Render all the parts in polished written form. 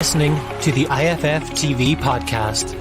Listening to the IFF TV podcast.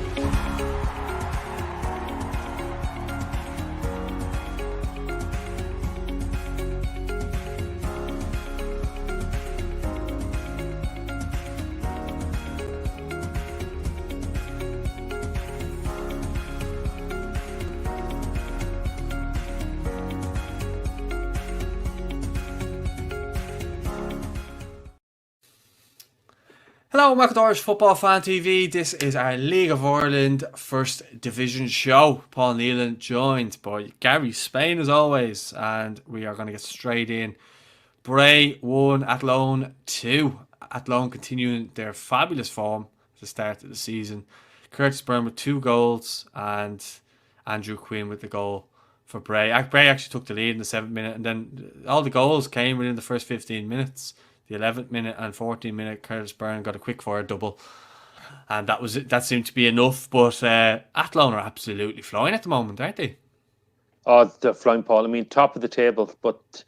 Hello, Macador's Football Fan TV. This is our League of Ireland First Division show. Paul Nealon joined by Gary Spain as always, and we are going to get straight in. Bray 1, Athlone 2. Athlone continuing their fabulous form at the start of the season. Curtis Byrne with 2 goals and Andrew Quinn with the goal for Bray. Bray actually took the lead in the 7th minute, and then all the goals came within the first 15 minutes. The 11th minute and 14th minute, Curtis Byrne got a quick fire double, and that was it. That seemed to be enough. But Athlone are absolutely flying at the moment, aren't they? Oh, they're flying, Paul. I mean, top of the table, but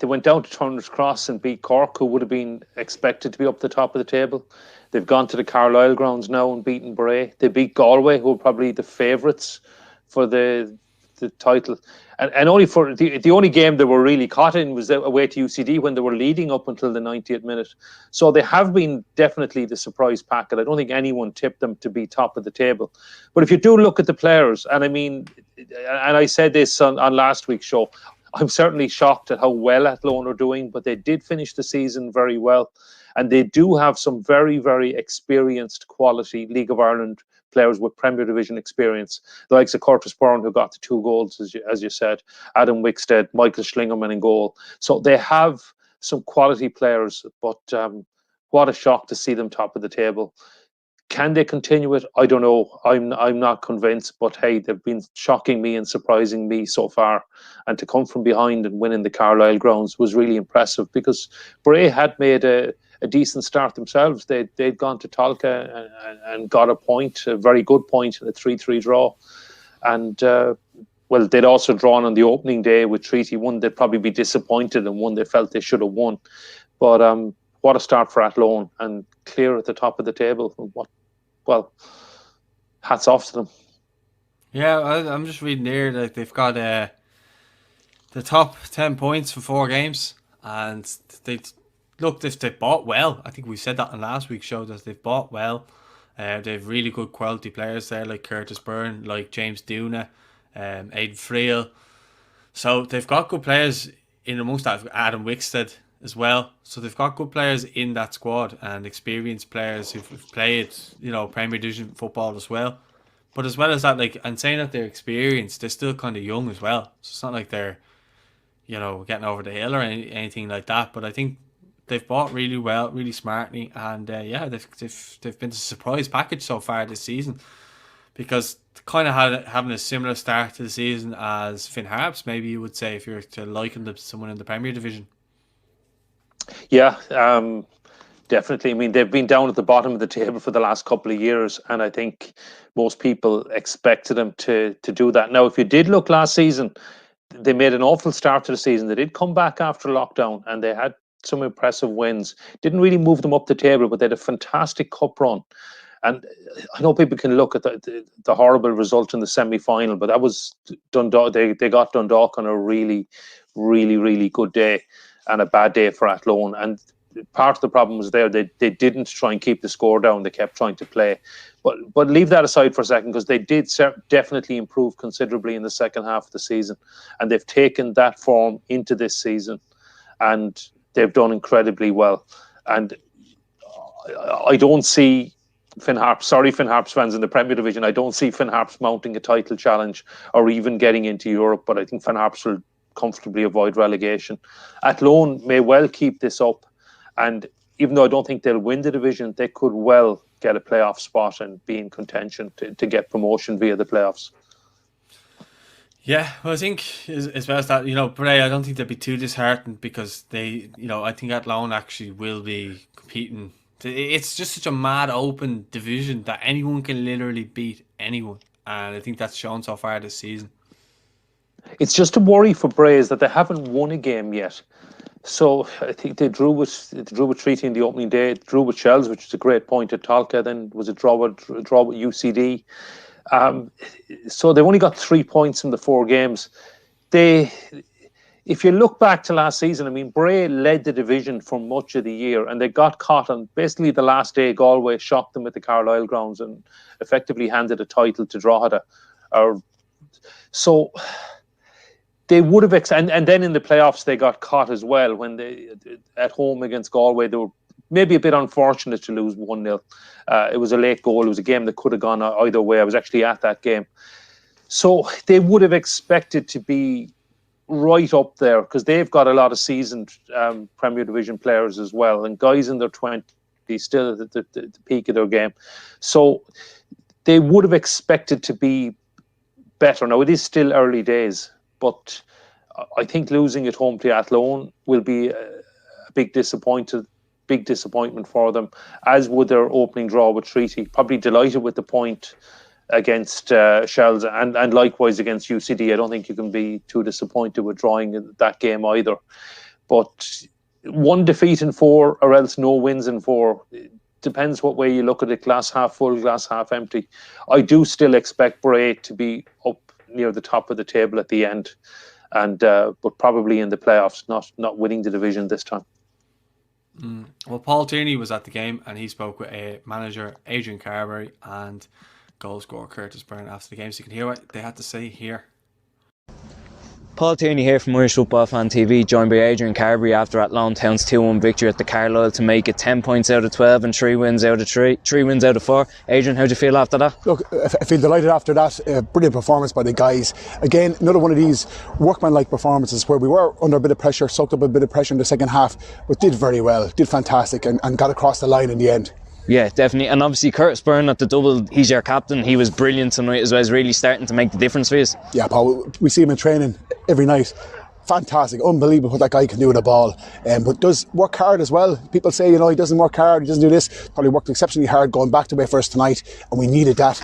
they went down to Turner's Cross and beat Cork, who would have been expected to be up the top of the table. They've gone to the Carlisle grounds now and beaten Bray. They beat Galway, who are probably the favourites for the title. And only for the only game they were really caught in was away to UCD when they were leading up until the 90th minute. So they have been definitely the surprise packet. I don't think anyone tipped them to be top of the table. But if you do look at the players, and I mean, and I said this on last week's show, I'm certainly shocked at how well Athlone are doing, but they did finish the season very well. And they do have some very, very experienced quality League of Ireland players with Premier Division experience. The likes of Curtis Byrne, who got the 2 goals, as you said, Adam Wickstead, Michael Schlingerman in goal. So they have some quality players, but what a shock to see them top of the table. Can they continue it? I don't know. I'm not convinced, but hey, they've been shocking me and surprising me so far. And to come from behind and win in the Carlisle grounds was really impressive, because Bray had made a decent start themselves. They'd gone to Tolka and got a very good point in a 3-3 draw. And, well, they'd also drawn on the opening day with Treaty. One they'd probably be disappointed, and one they felt they should have won. But what a start for Athlone, and clear at the top of the table. Well, hats off to them. Yeah, I'm just reading there that they've got the top 10 points for 4 games, and they've bought well. I think we said that on last week's show, that they've bought well. They've really good quality players there, like Curtis Byrne, like James Duna, Aidan Friel. So they've got good players in amongst that. Adam Wickstead as well. So they've got good players in that squad, and experienced players who've played, Premier Division football as well. But as well as that, and saying that they're experienced, they're still kind of young as well. So it's not like they're, getting over the hill or anything like that. But I think they've bought really well, really smartly, and they've been a surprise package so far this season, because kind of having a similar start to the season as Finn Harps, maybe you would say, if you were to liken them to someone in the Premier Division. Yeah, definitely. I mean, they've been down at the bottom of the table for the last couple of years, and I think most people expected them to do that. Now, if you did look last season, they made an awful start to the season. They did come back after lockdown, and they had some impressive wins. Didn't really move them up the table, but they had a fantastic cup run. And I know people can look at the horrible result in the semi-final, but that was Dundalk. They got Dundalk on a really, really, really good day, and a bad day for Athlone. And part of the problem was there. They didn't try and keep the score down. They kept trying to play. But leave that aside for a second, because they did definitely improve considerably in the second half of the season. And they've taken that form into this season, and they've done incredibly well. And I don't see Finn Harps fans in the Premier Division, I don't see Finn Harps mounting a title challenge or even getting into Europe, but I think Finn Harps will comfortably avoid relegation. Athlone may well keep this up, and even though I don't think they'll win the division, they could well get a playoff spot and be in contention to get promotion via the playoffs. Yeah, well, I think as well as that, Bray, I don't think they'll be too disheartened, because they, I think Athlone actually will be competing. It's just such a mad open division that anyone can literally beat anyone, and I think that's shown so far this season. It's just a worry for Bray is that they haven't won a game yet. So I think they drew with Treaty in the opening day, drew with Shells, which is a great point at Talca, then was a draw with UCD. So they've only got 3 points in the 4 games. If you look back to last season, I mean, Bray led the division for much of the year, and they got caught on basically the last day. Galway shocked them at the Carlisle grounds and effectively handed a title to Drogheda. So they would have, and then in the playoffs they got caught as well when they at home against Galway. They were maybe a bit unfortunate to lose 1-0. It was a late goal. It was a game that could have gone either way. I was actually at that game, so they would have expected to be right up there because they've got a lot of seasoned Premier Division players as well, and guys in their 20s still at the peak of their game. So they would have expected to be better. Now, it is still early days, but I think losing at home to Athlone will be a big disappointment for them, as would their opening draw with Treaty. Probably delighted with the point against Shells and likewise against UCD. I don't think you can be too disappointed with drawing that game either. But 1 defeat in 4 or else no wins in 4. It depends what way you look at it, glass half full, glass half empty. I do still expect Bray to be up near the top of the table at the end, and but probably in the playoffs, not winning the division this time. Well, Paul Tierney was at the game and he spoke with manager Adrian Carberry and goal scorer Curtis Byrne after the game, so you can hear what they had to say here. Paul Tierney here from Irish Football Fan TV, joined by Adrian Carberry after Athlone Town's 2-1 victory at the Carlisle to make it 10 points out of 12 and 3 wins out of 3 wins out of 4. Adrian, how do you feel after that? Look, I feel delighted after that. Brilliant performance by the guys. Again, another one of these workmanlike performances where we were under a bit of pressure, soaked up a bit of pressure in the second half, but did very well, did fantastic and got across the line in the end. Yeah, definitely. And obviously Curtis Byrne at the double, he's your captain. He was brilliant tonight as well. He's really starting to make the difference for you. Yeah, Paul, we see him in training every night. Fantastic, unbelievable what that guy can do with a ball, but does work hard as well. People say, he doesn't work hard, he doesn't do this. Probably worked exceptionally hard going back to Bay first tonight, and we needed that.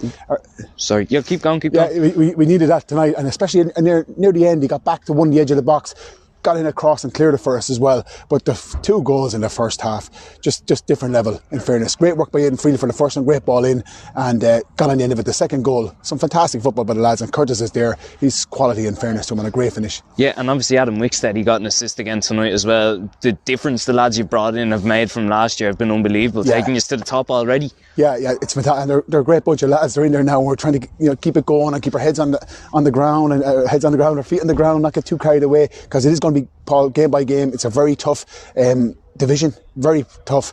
Sorry, yeah, keep going. Yeah, we needed that tonight, and especially near the end, he got back to the edge of the box, got in across and cleared it for us as well. But the 2 goals in the first half, just different level, in fairness. Great work by Aidan Freely for the first one, great ball in, and got on the end of it. The second goal, some fantastic football by the lads, and Curtis is there. He's quality, in fairness to him, and a great finish. Yeah, and obviously Adam Wickstead, he got an assist again tonight as well. The difference the lads you brought in have made from last year have been unbelievable, taking us to the top already. Yeah, it's fantastic, and they're a great bunch of lads. They're in there now, and we're trying to keep it going and keep our heads on the ground, and our feet on the ground, not get too carried away, because it is going to be, Paul, game by game. It's a very tough division, very tough.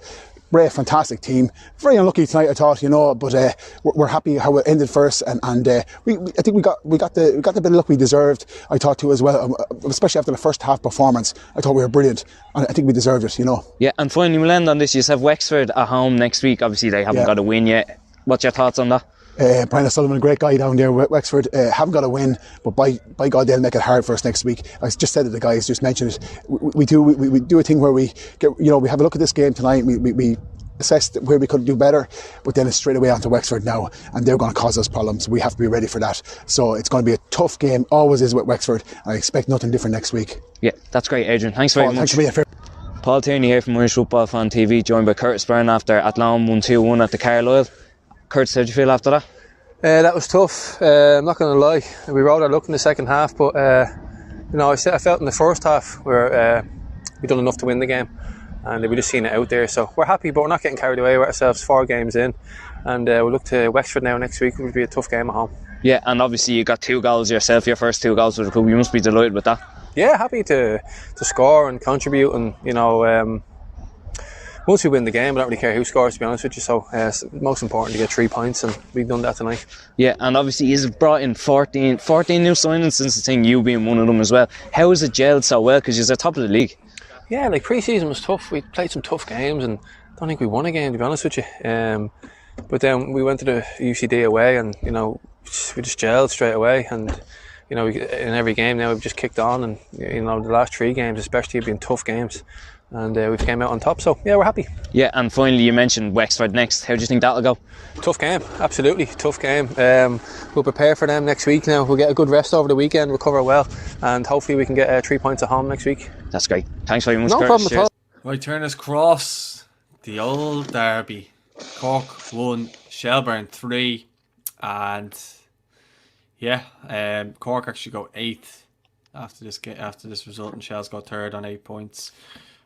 Bray, fantastic team. Very unlucky tonight, I thought, but we're happy how it ended first, and I think we got the bit of luck we deserved. I thought too as well, especially after the first half performance. I thought we were brilliant, and I think we deserved it. Yeah, and finally we'll end on this. You have Wexford at home next week. Obviously they haven't got a win yet. What's your thoughts on that? Brian O'Sullivan, a great guy down there at Wexford, haven't got a win, but by God, they'll make it hard for us next week. I just said to the guys, just mentioned it. We do a thing where we get, we have a look at this game tonight. We assess where we could do better, but then it's straight away onto Wexford now, and they're going to cause us problems. We have to be ready for that. So it's going to be a tough game, always is with Wexford, and I expect nothing different next week. Yeah, that's great, Adrian. Thanks very much. Thanks for being fair. Paul Tierney here from Irish Football Fan TV, joined by Curtis Byrne after Athlone won 2-1 at the Carlisle. Curtis, how did you feel after that? That was tough. I'm not going to lie. We rode our luck in the second half, but I felt in the first half we done enough to win the game, and we just seen it out there. So we're happy, but we're not getting carried away with ourselves. 4 games in, and we'll look to Wexford now next week. It will be a tough game at home. Yeah, and obviously you got 2 goals yourself, your first 2 goals for the club. You must be delighted with that. Yeah, happy to score and contribute, and once we win the game, I don't really care who scores, to be honest with you. So it's most important to get 3 points, and we've done that tonight. Yeah, and obviously you've brought in 14 new signings since the thing, you being one of them as well. How has it gelled so well? Because you're top of the league. Yeah, pre-season was tough. We played some tough games, and I don't think we won a game, to be honest with you. But then we went to the UCD away, and we just gelled straight away, and in every game now we've just kicked on, and the last 3 games especially have been tough games. and we've came out on top. So yeah, we're happy. Yeah, and finally you mentioned Wexford next. How do you think that'll go? Tough game, absolutely tough game. We'll prepare for them next week now. We'll get a good rest over the weekend, recover well, and hopefully we can get 3 points at home next week. That's great. Thanks very much. No Curtis. problem at all. Right, Turners Cross, the old derby. Cork 1, Shelbourne 3, and Cork actually go 8th after this result, and Shells got 3rd on 8 points,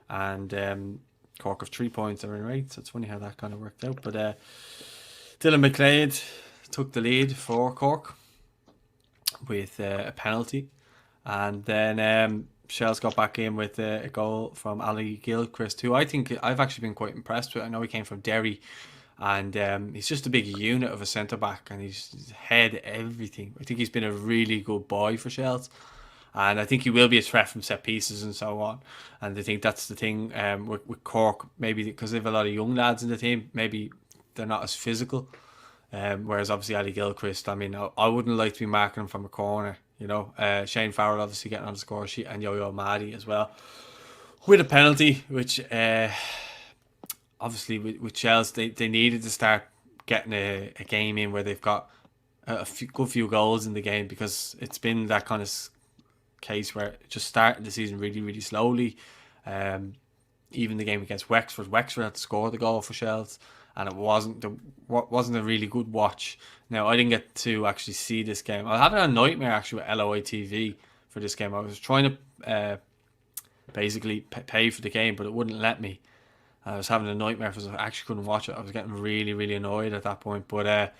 and Cork have 3 points. They're in 8th, so it's funny how that kind of worked out. But Dylan McLeod took the lead for Cork with a penalty, and then Shells got back in with a goal from Ali Gilchrist, who I think I've actually been quite impressed with. I know he came from Derry, and he's just a big unit of a centre-back, and he's head everything. I think he's been a really good boy for Shells, and I think he will be a threat from set pieces and so on. And I think that's the thing with Cork, maybe because they have a lot of young lads in the team, maybe they're not as physical. Whereas obviously Ali Gilchrist, I mean, I wouldn't like to be marking him from a corner. You know, Shane Farrell obviously getting on the score sheet, and Yo-Yo Mahdi as well with a penalty, which obviously with Chelsea they needed to start getting a game in where they've got a good few goals in the game, because it's been that kind of case where it just started the season really, really slowly. Even the game against Wexford had to score the goal for Shells, and it wasn't a really good watch. Now, I didn't get to actually see this game. I was having a nightmare actually with LOI TV for this game. I was trying to basically pay for the game, but it wouldn't let me. I was having a nightmare because I actually couldn't watch it. I was getting really, really annoyed at that point. But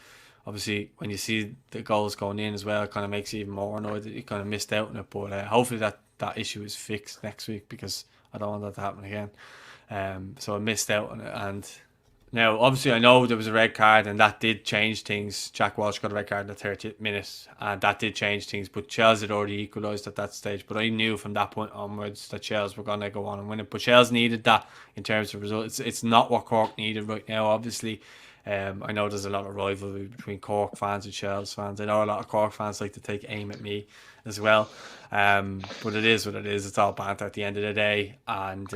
obviously, when you see the goals going in as well, it kind of makes you even more annoyed that you kind of missed out on it. But hopefully that issue is fixed next week, because I don't want that to happen again. So I missed out on it. And now, obviously, I know there was a red card, and that did change things. Jack Walsh got a red card in the 30th minute, and that did change things. But Chelsea had already equalised at that stage. But I knew from that point onwards that Chelsea were going to go on and win it. But Chelsea needed that in terms of results. It's not what Cork needed right now, obviously. I know there's a lot of rivalry between Cork fans and Chelsea fans. I know a lot of Cork fans like to take aim at me as well. But it is what it is. It's all banter at the end of the day. And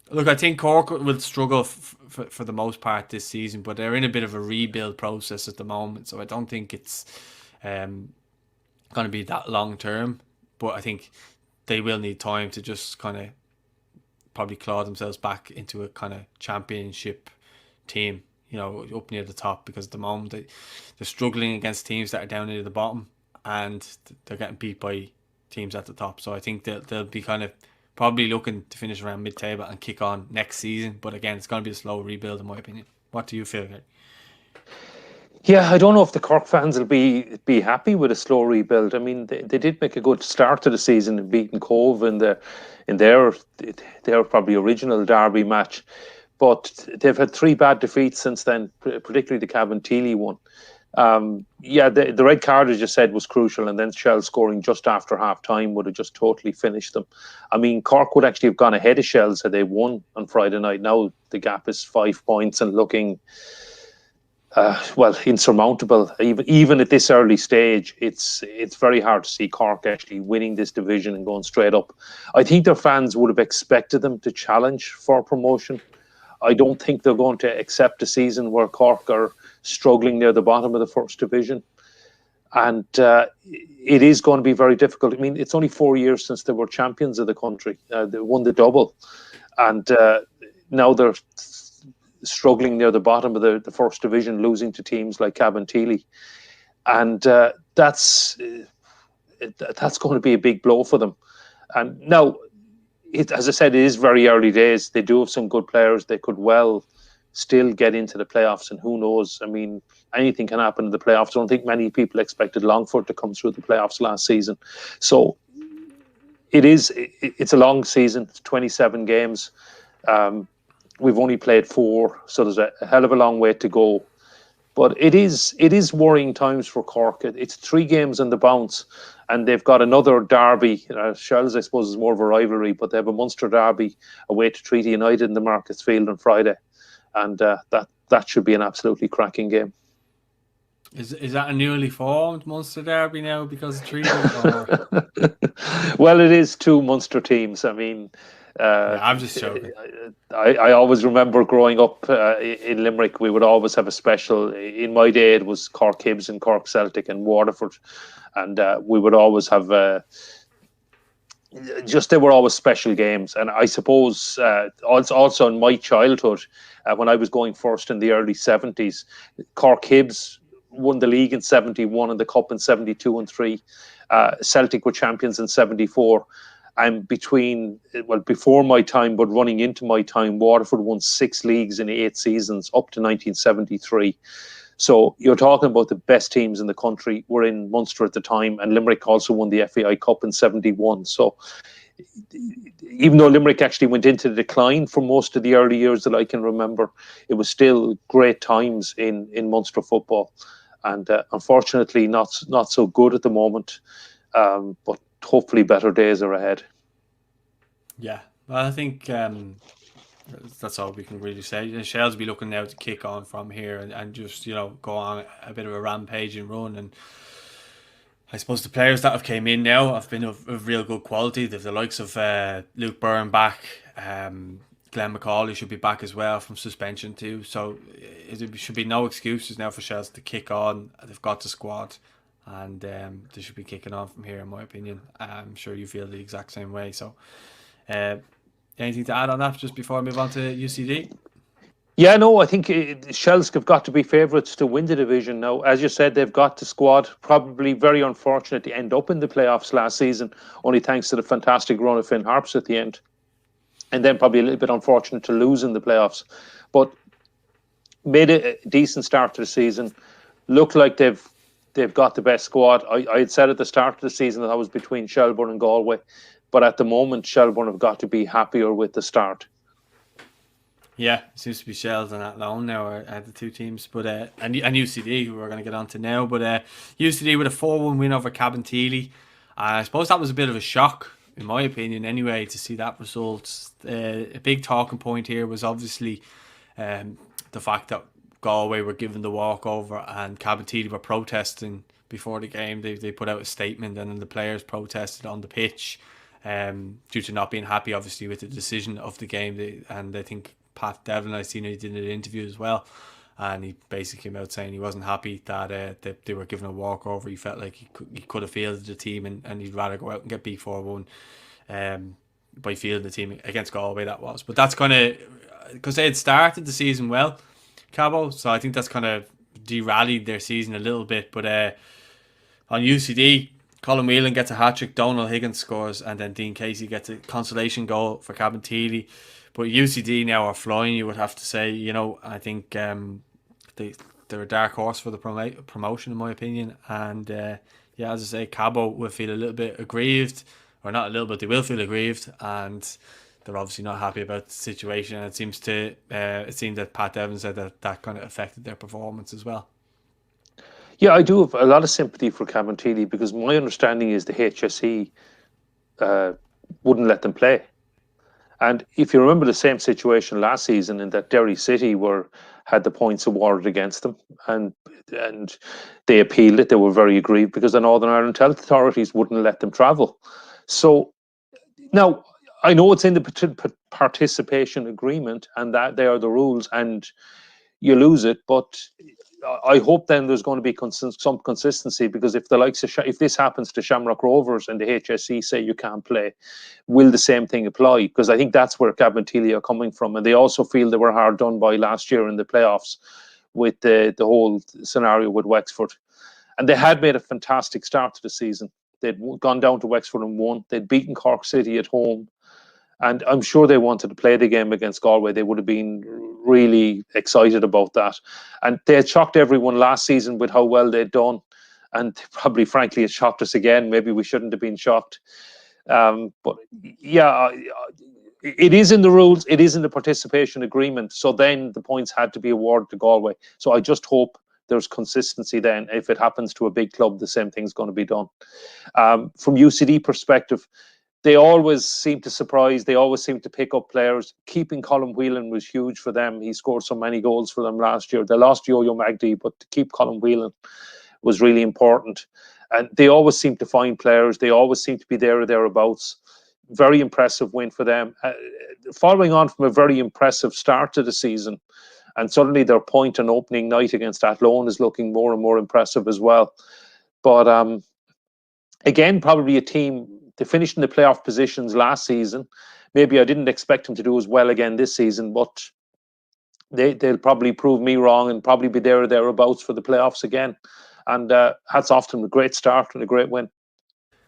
look, I think Cork will struggle for the most part this season, but they're in a bit of a rebuild process at the moment, so I don't think it's going to be that long term. But I think they will need time to just kind of probably claw themselves back into a kind of championship team, you know, up near the top, because at the moment they're struggling against teams that are down near the bottom, and they're getting beat by teams at the top. So I think they'll be kind of probably looking to finish around mid-table and kick on next season. But again, it's going to be a slow rebuild in my opinion. What do you feel, Gary? Yeah, I don't know if the Cork fans will be happy with a slow rebuild. I mean, they did make a good start to the season in beating Cobh in their probably original derby match. But they've had 3 bad defeats since then, particularly the Cabinteely one. The red card, as you said, was crucial, and then Shell scoring just after half time would have just totally finished them. I mean, Cork would actually have gone ahead of Shells had they won on Friday night. Now the gap is 5 points and looking insurmountable. Even at this early stage, it's very hard to see Cork actually winning this division and going straight up. I think their fans would have expected them to challenge for promotion. I don't think they're going to accept a season where Cork are struggling near the bottom of the first division. And it is going to be very difficult. I mean, it's only 4 years since they were champions of the country. They won the double. And now they're struggling near the bottom of the first division, losing to teams like Cabinteely. And that's going to be a big blow for them. And now, as I said, it is very early days. They do have some good players. They could well still get into the playoffs, and who knows? I mean, anything can happen in the playoffs. I don't think many people expected Longford to come through the playoffs last season. So it's a long season. It's 27 games. We've only played 4, so there's a hell of a long way to go. But it is worrying times for Cork. It's 3 games on the bounce, and they've got another derby. Shells, I suppose, is more of a rivalry, but they have a Munster derby away to Treaty United in the Markets Field on Friday, and that should be an absolutely cracking game. Is that a newly formed Munster derby now because of Treaty? Well, it is 2 Munster teams. I mean, I'm just joking. I always remember growing up in Limerick, we would always have a special. In my day, it was Cork Hibs and Cork Celtic and Waterford, and we would always have they were always special games. And I suppose also in my childhood, when I was going first in the early 70s, Cork Hibs won the league in 71 and the cup in 72 and 3. Celtic were champions in 74. And before my time, but running into my time, Waterford won 6 leagues in 8 seasons up to 1973. So you're talking about the best teams in the country were in Munster at the time, and Limerick also won the FAI Cup in 71. So even though Limerick actually went into decline for most of the early years that I can remember, it was still great times in Munster football. And unfortunately, not so good at the moment, but hopefully better days are ahead. Yeah, well, I think that's all we can really say. Shell's be looking now to kick on from here and just, go on a bit of a rampage and run. And I suppose the players that have came in now have been of real good quality. They've the likes of Luke Byrne back, Glenn McCauley should be back as well from suspension too. So it should be no excuses now for Shells to kick on. They've got the squad, and they should be kicking on from here, in my opinion. I'm sure you feel the exact same way. So anything to add on that just before I move on to UCD? Yeah, no, I think Shells have got to be favourites to win the division now. As you said, they've got the squad. Probably very unfortunate to end up in the playoffs last season, only thanks to the fantastic run of Finn Harps at the end. And then probably a little bit unfortunate to lose in the playoffs. But made a decent start to the season. Looked like they've got the best squad. I had said at the start of the season that I was between Shelbourne and Galway. But at the moment, Shelbourne have got to be happier with the start. Yeah, it seems to be Shells and Athlone now are the two teams, but and UCD, who we're going to get on to now. But UCD with a 4-1 win over Cabinteely. I suppose that was a bit of a shock, in my opinion, anyway, to see that result. A big talking point here was obviously the fact that Galway were given the walkover and Cabinteely were protesting before the game. They put out a statement, and then the players protested on the pitch due to not being happy, obviously, with the decision of the game. And I think Pat Devlin, I seen he did an interview as well, and he basically came out saying he wasn't happy that they were given a walkover. He felt like he could have fielded the team, and he'd rather go out and get beat 4-1 by fielding the team against Galway, that was. But that's kind of because they had started the season well, Cobh, so I think that's kind of de-rallied their season a little bit. But on UCD, Colin Whelan gets a hat-trick, Donal Higgins scores, and then Dean Casey gets a consolation goal for Cabinteely. But UCD now are flying, you would have to say. I think they're a dark horse for the promotion, in my opinion. And as I say, Cobh will feel a little bit aggrieved, or not a little bit, they will feel aggrieved, and they're obviously not happy about the situation. And it seems that Pat Evans said that kind of affected their performance as well. Yeah, I do have a lot of sympathy for Cabinteely, because my understanding is the HSE wouldn't let them play. And if you remember the same situation last season, in that Derry City had the points awarded against them, and they appealed it. They were very aggrieved because the Northern Ireland health authorities wouldn't let them travel. So now I know it's in the participation agreement, and that they are the rules, and you lose it. But I hope then there's going to be some consistency, because if the likes of if this happens to Shamrock Rovers and the HSE say you can't play, will the same thing apply? Because I think that's where Cabinteely are coming from, and they also feel they were hard done by last year in the playoffs with the whole scenario with Wexford, and they had made a fantastic start to the season. They'd gone down to Wexford and won. They'd beaten Cork City at home. And I'm sure they wanted to play the game against Galway. They would have been really excited about that. And they had shocked everyone last season with how well they'd done. And probably, frankly, it shocked us again. Maybe we shouldn't have been shocked. But yeah, it is in the rules. It is in the participation agreement. So then the points had to be awarded to Galway. So I just hope there's consistency then. If it happens to a big club, the same thing's going to be done. From UCD perspective, they always seem to surprise. They always seem to pick up players. Keeping Colin Whelan was huge for them. He scored so many goals for them last year. They lost Yo-Yo Magdy, but to keep Colin Whelan was really important. And they always seem to find players. They always seem to be there or thereabouts. very impressive win for them. Following on from a very impressive start to the season, and suddenly their point on opening night against Athlone is looking more and more impressive as well. But again, probably a team, they finished in the playoff positions last season. Maybe I didn't expect them to do as well again this season, but they'll probably prove me wrong and probably be there or thereabouts for the playoffs again. And hats off to them, a great start and a great win.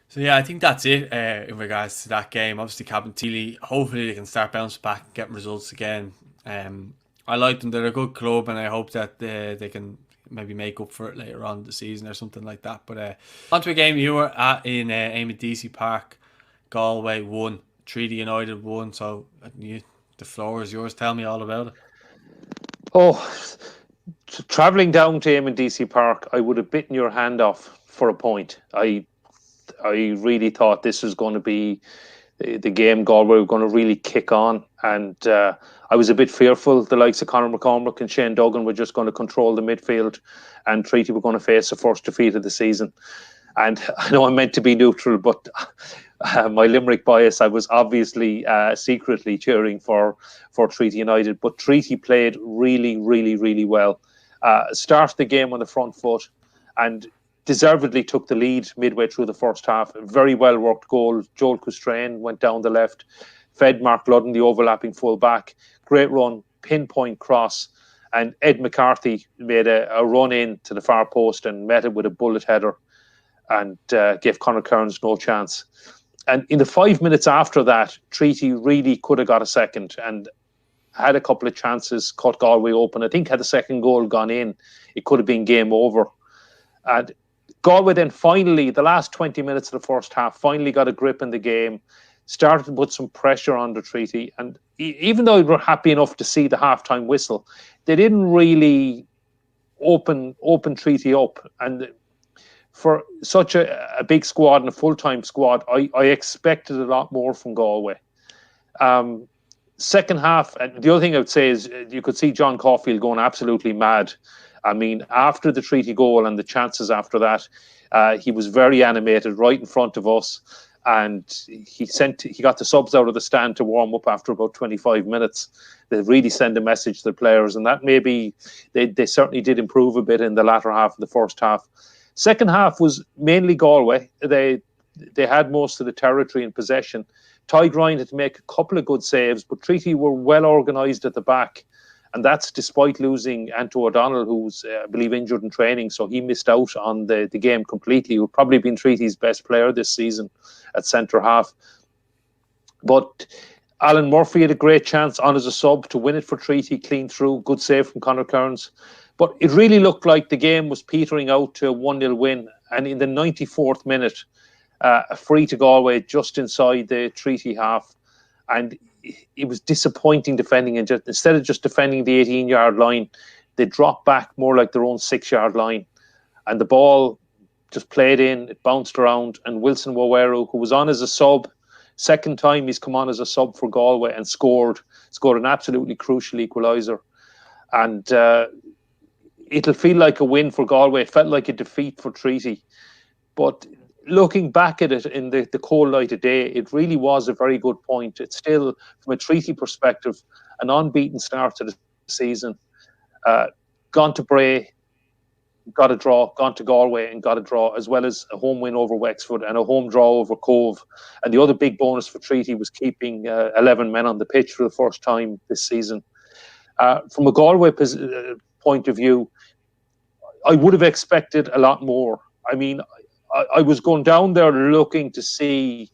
So yeah, I think that's it in regards to that game. Obviously, Cabinteely, hopefully they can start bouncing back and getting results again. I like them; they're a good club, and I hope that they can maybe make up for it later on in the season or something like that. But on to a game you were at in Amedisi Park. Galway won, Treaty United won. So the floor is yours. Tell me all about it. Oh, travelling down to Amedisi Park, I would have bitten your hand off for a point. I really thought this was going to be the game Galway were going to really kick on, and I was a bit fearful the likes of Conor McCormick and Shane Duggan were just going to control the midfield, and Treaty were going to face the first defeat of the season. And I know I'm meant to be neutral, but my Limerick bias, I was obviously secretly cheering for Treaty United, but Treaty played really, really, really well. Started the game on the front foot and deservedly took the lead midway through the first half. A very well worked goal. Joel Custrain went down the left, fed Mark Ludden, the overlapping full back. Great run, pinpoint cross, and Ed McCarthy made a run in to the far post and met it with a bullet header and gave Conor Kearns no chance. And in the 5 minutes after that, Treaty really could have got a second and had a couple of chances, cut Galway open. I think had the second goal gone in, it could have been game over. And Galway then finally, the last 20 minutes of the first half, finally got a grip in the game, started to put some pressure on the Treaty. And even though we were happy enough to see the halftime whistle, they didn't really open Treaty up. And for such a big squad and a full-time squad, I expected a lot more from Galway. Second half, and the other thing I would say is you could see John Caulfield going absolutely mad. I mean, after the Treaty goal and the chances after that, he was very animated right in front of us, and he got the subs out of the stand to warm up after about 25 minutes. They really send a message to the players, and that maybe they certainly did improve a bit in the latter half of the first half. Second half was mainly Galway. They had most of the territory in possession. Ty Grind had to make a couple of good saves, but Treaty were well organised at the back. And that's despite losing Anto O'Donnell, who's, I believe, injured in training. So he missed out on the game completely. He would probably been Treaty's best player this season at centre half. But Alan Murphy had a great chance on as a sub to win it for Treaty, clean through, good save from Conor Kearns. But it really looked like the game was petering out to a 1-0 win. And in the 94th minute, a free to Galway just inside the Treaty half. And it was disappointing defending. And instead of just defending the 18-yard line, they dropped back more like their own 6-yard line. And the ball just played in, it bounced around. And Wilson Waweru, who was on as a sub, second time he's come on as a sub for Galway and scored an absolutely crucial equaliser. And it'll feel like a win for Galway. It felt like a defeat for Treaty. But looking back at it in the cold light of day, it really was a very good point. It's still, from a Treaty perspective, an unbeaten start to the season. Gone to Bray, got a draw, gone to Galway and got a draw, as well as a home win over Wexford and a home draw over Cobh. And the other big bonus for Treaty was keeping 11 men on the pitch for the first time this season. From a Galway point of view, I would have expected a lot more. I mean, I was going down there looking to see.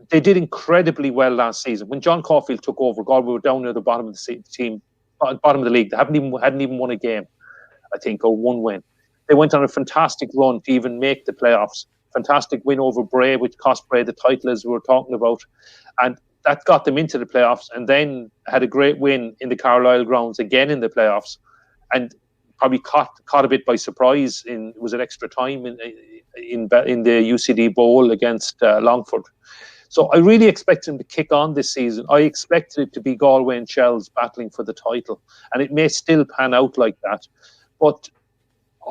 They did incredibly well last season. When John Caulfield took over, Galway were down near the bottom of the team, bottom of the league. They hadn't even won a game, I think, or one win. They went on a fantastic run to even make the playoffs. Fantastic win over Bray, which cost Bray the title, as we were talking about, and that got them into the playoffs. And then had a great win in the Carlisle grounds again in the playoffs, and probably caught a bit by surprise was it extra time in the UCD Bowl against Longford. So I really expect them to kick on this season. I expected it to be Galway and Shells battling for the title, and it may still pan out like that. But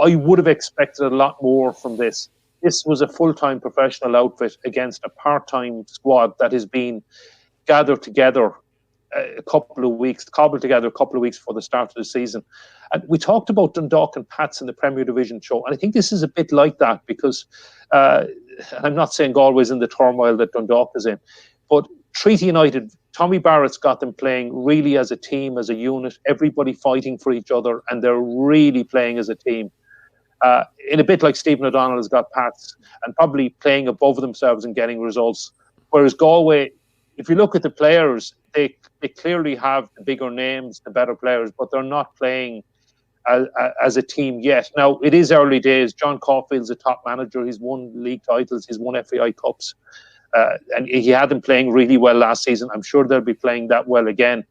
I would have expected a lot more from this. this was a full-time professional outfit against a part-time squad that has been gathered together cobbled together a couple of weeks before the start of the season. And we talked about Dundalk and Pats in the Premier Division show, and I think this is a bit like that because I'm not saying Galway's in the turmoil that Dundalk is in, but Treaty United, Tommy Barrett's got them playing really as a team, as a unit, everybody fighting for each other, and they're really playing as a team. In a bit like Stephen O'Donnell has got Pats and probably playing above themselves and getting results. Whereas Galway, if you look at the players, they clearly have the bigger names, the better players, but they're not playing as a team yet. Now, it is early days. John Caulfield's a top manager. He's won league titles. He's won FAI Cups. And he had them playing really well last season. I'm sure they'll be playing that well again.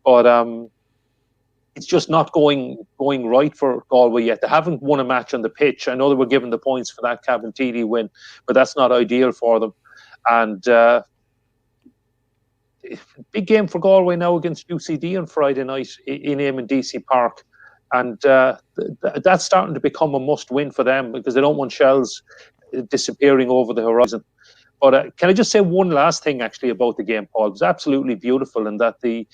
But it's just not going right for Galway yet. They haven't won a match on the pitch. I know they were given the points for that Cabinteely win, but that's not ideal for them. And big game for Galway now against UCD on Friday night in Eamon DC Park. And that's starting to become a must-win for them because they don't want Shells disappearing over the horizon. But can I just say one last thing actually about the game, Paul? It was absolutely beautiful in that the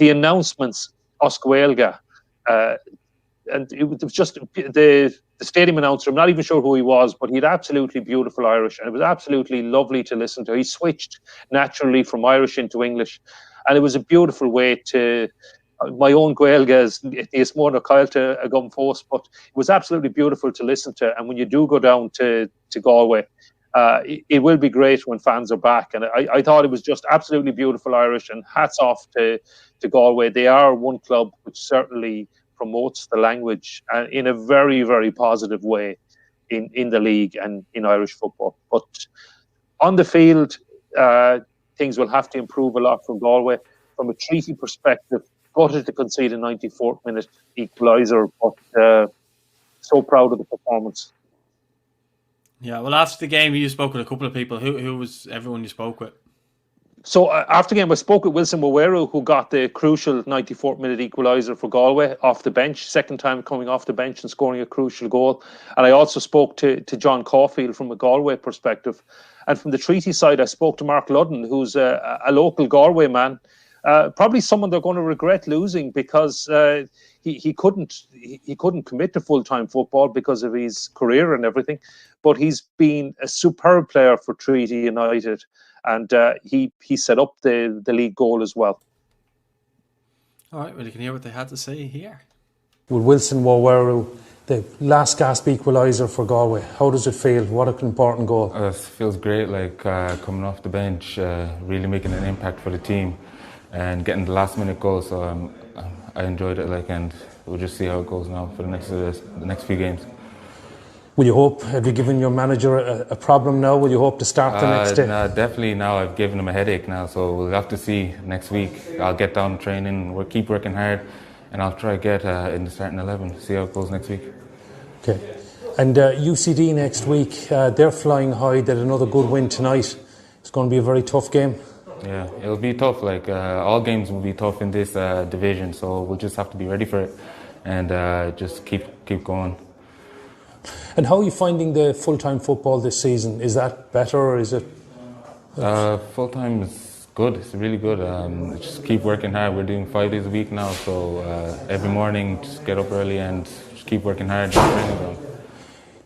announcements, Oscuelga, and it was just the stadium announcer, I'm not even sure who he was, but he had absolutely beautiful Irish, and it was absolutely lovely to listen to. He switched naturally from Irish into English, and it was a beautiful way to... My own Gaeilge is more than Cáilte a gum fós, but it was absolutely beautiful to listen to. And when you do go down to Galway, it will be great when fans are back. And I thought it was just absolutely beautiful Irish, and hats off to Galway. They are one club which certainly promotes the language in a very, very positive way in the league and in Irish football. But on the field, things will have to improve a lot from Galway. From a treaty perspective, gutted to concede a 94th minute equaliser, but so proud of the performance. Yeah, well, after the game, you spoke with a couple of people. Who was everyone you spoke with? So after the game, I spoke with Wilson Waweru, who got the crucial 94th minute equaliser for Galway off the bench, second time coming off the bench and scoring a crucial goal. And I also spoke to John Caulfield from a Galway perspective. And from the treaty side, I spoke to Mark Ludden, who's a local Galway man. Probably someone they're going to regret losing because he couldn't commit to full-time football because of his career and everything. But he's been a superb player for Treaty United, and he set up the league goal as well. All right, well, you can hear what they had to say here. With Wilson Waweru, the last gasp equaliser for Galway, how does it feel? What an important goal. It feels great, like coming off the bench, really making an impact for the team and getting the last minute goal. So I enjoyed it, and we'll just see how it goes now for the next few games. Will you hope, have you given your manager a problem now? Will you hope to start the next day? No, definitely now I've given him a headache now, so we'll have to see next week. I'll get down training, we'll keep working hard, and I'll try to get in the starting 11, see how it goes next week. Okay. And UCD next week, they're flying high. They had another good win tonight. It's going to be a very tough game. Yeah, it'll be tough. All games will be tough in this division, so we'll just have to be ready for it and just keep going. And how are you finding the full-time football this season? Is that better, or is it? Full-time is good. It's really good. Just keep working hard. We're doing 5 days a week now, so every morning just get up early and just keep working hard.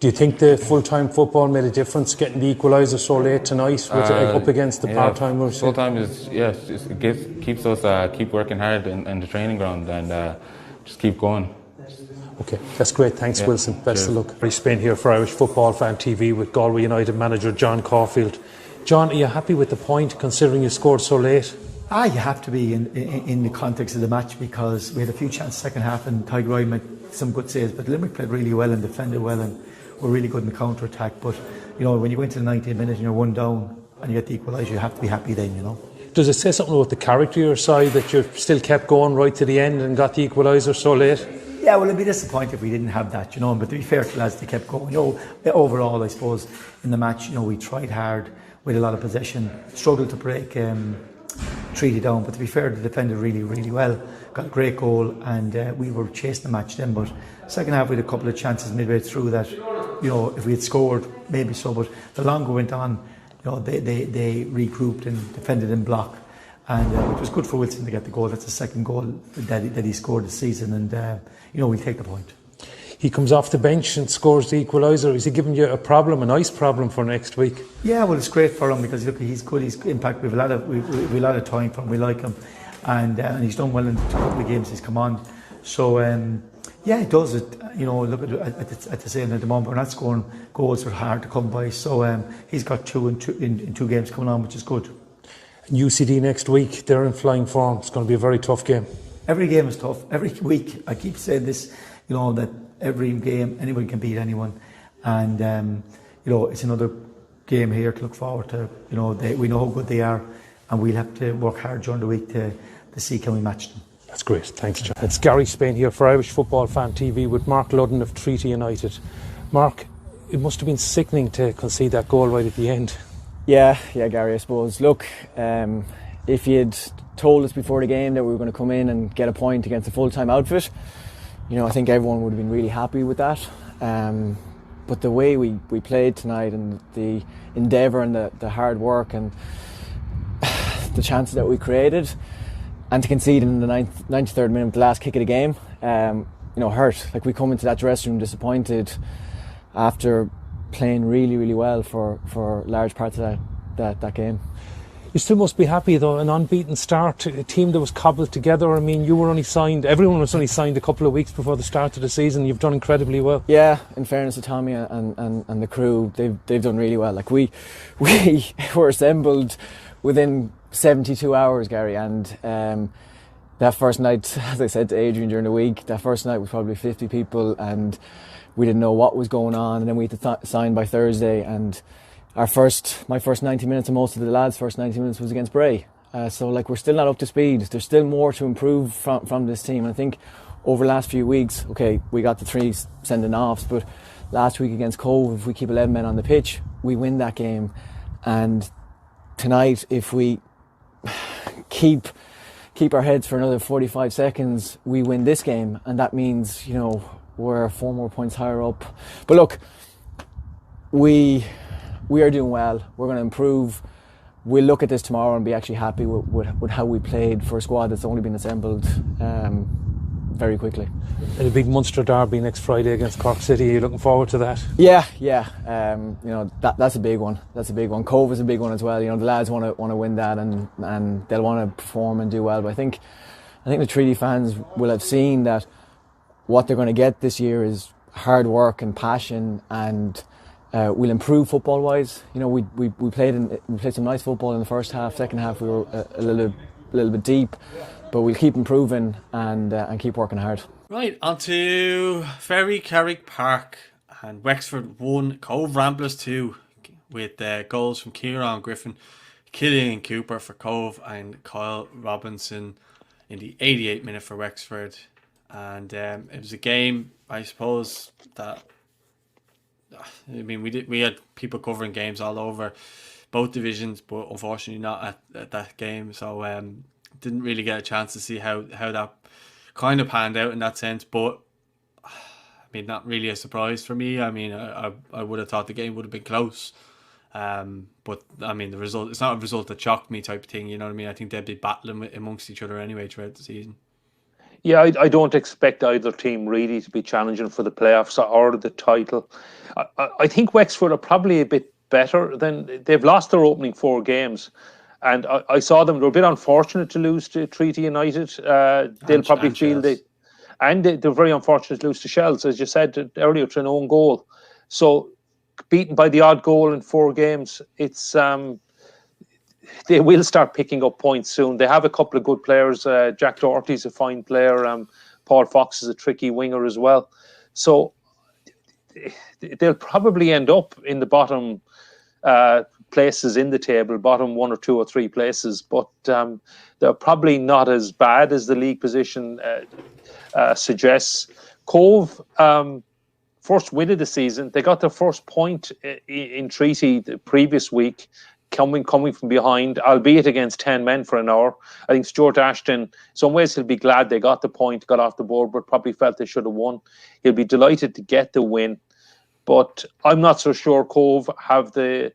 Do you think the full-time football made a difference, getting the equaliser so late tonight up against the part-timers? Full-time is, it keeps us keep working hard in the training ground and just keep going. Okay, that's great. Thanks, Wilson. Best of luck. Bray Spain here for Irish Football Fan TV with Galway United manager John Caulfield. John, are you happy with the point, considering you scored so late? You have to be in the context of the match, because we had a few chances second half and Tygroy made some good saves, but Limerick played really well and defended well and were really good in the counter-attack. But, when you go into the 90th minute and you're one down and you get the equaliser, you have to be happy then, Does it say something about the character of your side that you still kept going right to the end and got the equaliser so late? Yeah, well, it'd be disappointed if we didn't have that, but to be fair to the lads, they kept going. Overall, I suppose, in the match, we tried hard with a lot of possession, struggled to break Treaty down, but to be fair, they defended really, really well. got a great goal, and we were chasing the match then. But second half we had a couple of chances midway through that, if we had scored, maybe so. But the longer we went on, they regrouped and defended in block, and it was good for Wilson to get the goal. That's the second goal that he scored this season, and we'll take the point. He comes off the bench and scores the equaliser. Is he giving you a nice problem for next week? Yeah, well, it's great for him because look, he's good. He's impact. We've a lot of time for him. We like him, and he's done well in a couple of games he's come on. So yeah, it does. Look at the same at the moment. We're not scoring goals; are hard to come by. So he's got two in two games coming on, which is good. UCD next week. They're in flying form. It's going to be a very tough game. Every game is tough. Every week, I keep saying this. That every game anyone can beat anyone, and it's another game here to look forward to. We know how good they are, and we'll have to work hard during the week to see can we match them. That's great, thanks John. It's Gary Spain here for Irish Football Fan TV with Mark Ludden of Treaty United. Mark, it must have been sickening to concede that goal right at the end. Yeah, Gary, I suppose. Look, if you'd told us before the game that we were going to come in and get a point against a full-time outfit, I think everyone would have been really happy with that. But the way we played tonight, and the endeavour and the hard work and the chances that we created, and to concede in the 93rd minute, the last kick of the game, hurt. Like, we come into that dressing room disappointed after playing really, really well for large parts of that game. You still must be happy though, an unbeaten start, a team that was cobbled together. I mean, everyone was only signed a couple of weeks before the start of the season. You've done incredibly well. Yeah, in fairness to Tommy and the crew, they've done really well. Like, we were assembled within 72 hours, Gary, and that first night, as I said to Adrian during the week, that first night was probably 50 people, and we didn't know what was going on, and then we had to sign by Thursday, and my first 90 minutes and most of the lads' first 90 minutes was against Bray. So we're still not up to speed. There's still more to improve from this team. And I think over the last few weeks, okay, we got the 3 sending offs, but last week against Cobh, if we keep 11 men on the pitch, we win that game. And tonight, if we keep our heads for another 45 seconds, we win this game. And that means, we're 4 more points higher up. But look, we are doing well. We're going to improve. We'll look at this tomorrow and be actually happy with how we played for a squad that's only been assembled very quickly. And a big Munster derby next Friday against Cork City. Are you looking forward to that? Yeah. That's a big one. That's a big one. Cobh is a big one as well. The lads want to win that, and they'll want to perform and do well. But I think the Treaty fans will have seen that what they're going to get this year is hard work and passion, and we'll improve football wise. We played some nice football in the first half. Second half we were a little bit deep, but we'll keep improving and keep working hard. Right, on to Ferry Carrick Park, and Wexford 1, Cobh Ramblers 2, with goals from Kieran Griffin, Killian Cooper for Cobh, and Kyle Robinson in the 88th minute for Wexford. And it was a game, I suppose, that we had people covering games all over both divisions, but unfortunately not at that game. So didn't really get a chance to see how that kind of panned out in that sense. But not really a surprise for me. I would have thought the game would have been close. But the result, it's not a result that shocked me type of thing. You know what I mean? I think they'd be battling amongst each other anyway throughout the season. Yeah, I don't expect either team really to be challenging for the playoffs or the title. I think Wexford are probably a bit better than they've lost their opening 4 games, and I saw them. They're a bit unfortunate to lose to Treaty United. They'll probably feel they're very unfortunate to lose to Shells, as you said earlier, to an own goal. So beaten by the odd goal in 4 games, it's they will start picking up points soon. They have a couple of good players. Jack Doherty's a fine player. Paul Fox is a tricky winger as well. So they'll probably end up in the bottom places in the table, bottom 1 or 2 or 3 places. But they're probably not as bad as the league position suggests. Cobh, first win of the season. They got their first point in Treaty the previous week. coming from behind, albeit against 10 men for an hour. I think Stuart Ashton, in some ways, he'll be glad they got the point, got off the board, but probably felt they should have won. He'll be delighted to get the win. But I'm not so sure Cobh have the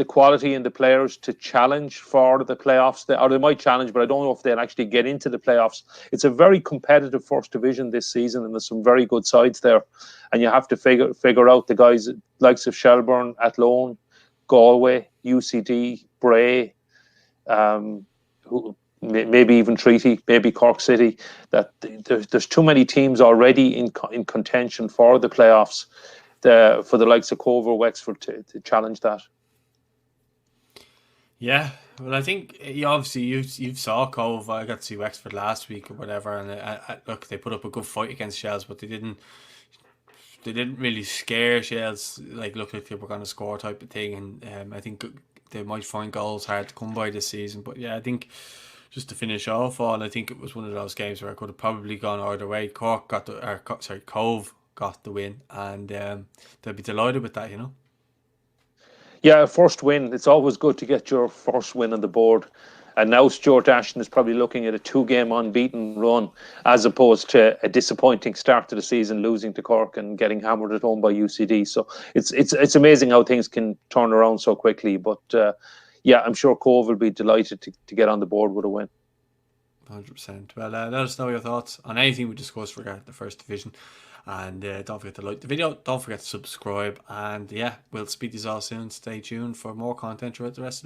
quality in the players to challenge for the playoffs. Or they might challenge, but I don't know if they'll actually get into the playoffs. It's a very competitive first division this season, and there's some very good sides there. And you have to figure out the guys likes of Shelbourne, Athlone, Galway, UCD, Bray, maybe even Treaty, maybe Cork City. That there's too many teams already in contention for the playoffs for the likes of Cobh or Wexford to challenge that. Yeah, well, I think obviously you saw Cobh. I got to see Wexford last week or whatever, and look, they put up a good fight against Shells, but they didn't really scare Shells. Like, looked like they were going to score type of thing, and I think they might find goals hard to come by this season. But yeah, I think just to finish off on, I think it was one of those games where I could have probably gone either way. Cobh got the win, and they'll be delighted with that, you know. Yeah, first win. It's always good to get your first win on the board. And now Stuart Ashton is probably looking at a 2-game unbeaten run as opposed to a disappointing start to the season, losing to Cork and getting hammered at home by UCD. So it's amazing how things can turn around so quickly. But yeah, I'm sure Cobh will be delighted to get on the board with a win. 100%. Well, let us know your thoughts on anything we discussed regarding the first division. And don't forget to like the video. Don't forget to subscribe. And yeah, we'll speak to you all soon. Stay tuned for more content throughout the rest of the week.